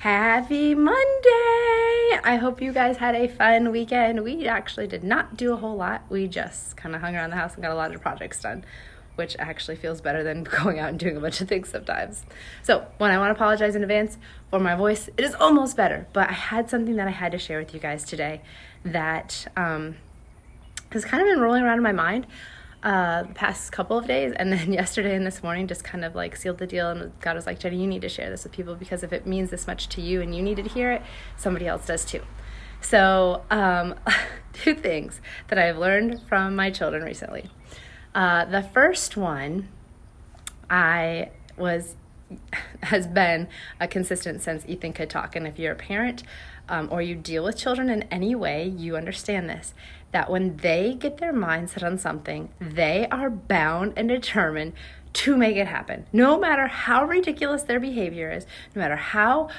Happy Monday! I hope you guys had a fun weekend. We actually did not do a whole lot. We just kind of hung around the house and got a lot of projects done, which actually feels better than going out and doing a bunch of things sometimes. So, I want to apologize in advance for my voice. It is almost better, but I had something that I had to share with you guys today that has kind of been rolling around in my mind the past couple of days, and then yesterday and this morning just kind of like sealed the deal, and God was like, Jenny, you need to share this with people, because if it means this much to you and you needed to hear it, somebody else does too. So two things that I've learned from my children recently. The first one has been a consistent since Ethan could talk, and if you're a parent or you deal with children in any way, you understand this, that when they get their mind set on something, they are bound and determined to make it happen. No matter how ridiculous their behavior is, no matter how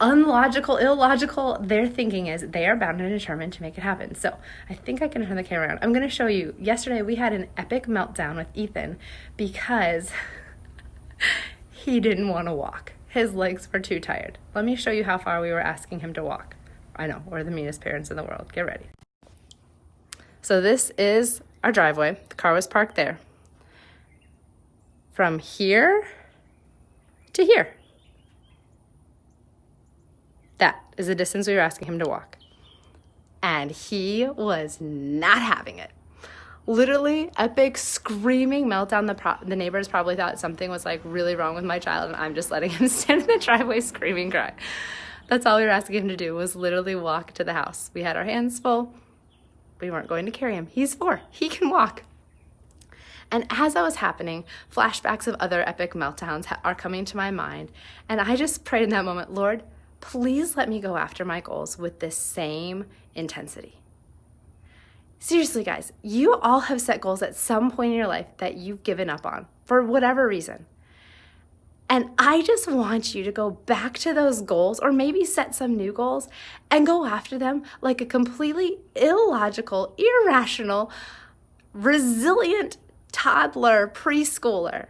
unlogical, illogical their thinking is, they are bound and determined to make it happen. So I think I can turn the camera around. I'm going to show you. Yesterday we had an epic meltdown with Ethan because he didn't want to walk. His legs were too tired. Let me show you how far we were asking him to walk. I know, we're the meanest parents in the world. Get ready. So this is our driveway. The car was parked there. From here to here. That is the distance we were asking him to walk. And he was not having it. Literally epic screaming meltdown. The neighbors probably thought something was really wrong with my child, and I'm just letting him stand in the driveway screaming, cry. That's all we were asking him to do, was literally walk to the house. We had our hands full. We weren't going to carry him. He's 4. He can walk. And as that was happening, flashbacks of other epic meltdowns are coming to my mind. And I just prayed in that moment, Lord, please let me go after my goals with this same intensity. Seriously, guys, you all have set goals at some point in your life that you've given up on for whatever reason. And I just want you to go back to those goals, or maybe set some new goals and go after them like a completely illogical, irrational, resilient toddler, preschooler.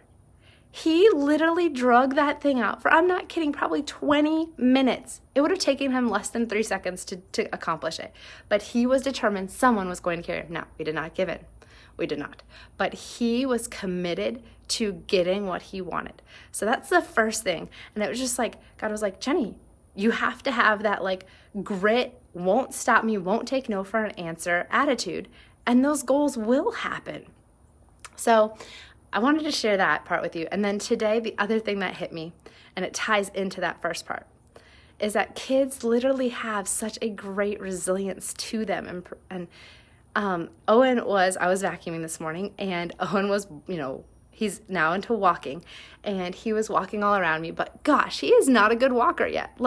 He literally drug that thing out for, I'm not kidding, probably 20 minutes. It would have taken him less than 3 seconds to accomplish it. But he was determined someone was going to carry him. Now, we did not give in. We did not. But he was committed to getting what he wanted. So that's the first thing. And it was just God was like, Jenny, you have to have that grit, won't stop me, won't take no for an answer attitude. And those goals will happen. So I wanted to share that part with you. And then today, the other thing that hit me, and it ties into that first part, is that kids literally have such a great resilience to them. And Owen I was vacuuming this morning, and Owen was, he's now into walking, and he was walking all around me, but gosh, he is not a good walker yet.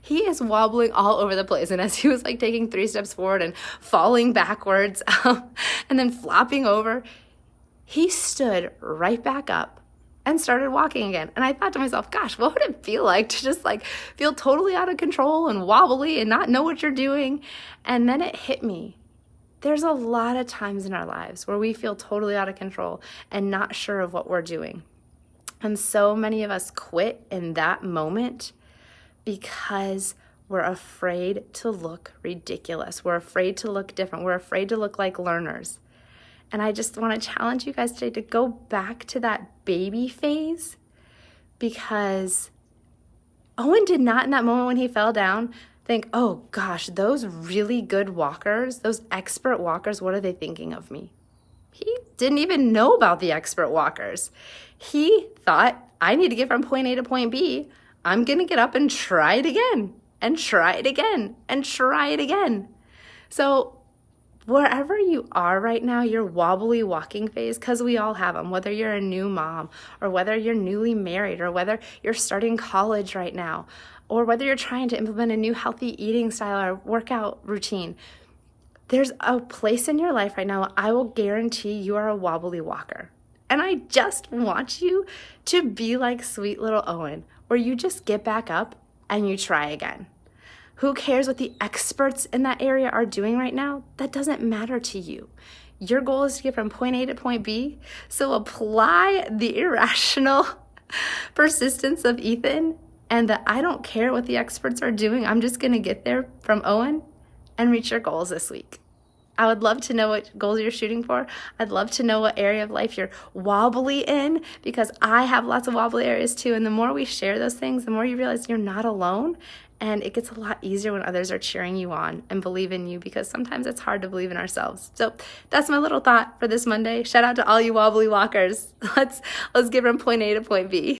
He is wobbling all over the place. And as he was taking 3 steps forward and falling backwards and then flopping over, he stood right back up and started walking again. And I thought to myself, gosh, what would it feel like to just feel totally out of control and wobbly and not know what you're doing? And then it hit me. There's a lot of times in our lives where we feel totally out of control and not sure of what we're doing. And so many of us quit in that moment because we're afraid to look ridiculous. We're afraid to look different. We're afraid to look like learners. And I just want to challenge you guys today to go back to that baby phase, because Owen did not, in that moment when he fell down, think, oh gosh, those really good walkers, those expert walkers, what are they thinking of me? He didn't even know about the expert walkers. He thought, I need to get from point A to point B. I'm going to get up and try it again, and try it again, and try it again. So wherever you are right now, your wobbly walking phase, because we all have them, whether you're a new mom, or whether you're newly married, or whether you're starting college right now, or whether you're trying to implement a new healthy eating style or workout routine, there's a place in your life right now, I will guarantee you are a wobbly walker. And I just want you to be like sweet little Owen, where you just get back up and you try again. Who cares what the experts in that area are doing right now? That doesn't matter to you. Your goal is to get from point A to point B. So apply the irrational persistence of Ethan and that I don't care what the experts are doing. I'm just going to get there from Owen and reach your goals this week. I would love to know what goals you're shooting for. I'd love to know what area of life you're wobbly in, because I have lots of wobbly areas too. And the more we share those things, the more you realize you're not alone. And it gets a lot easier when others are cheering you on and believe in you, because sometimes it's hard to believe in ourselves. So that's my little thought for this Monday. Shout out to all you wobbly walkers. Let's get from point A to point B.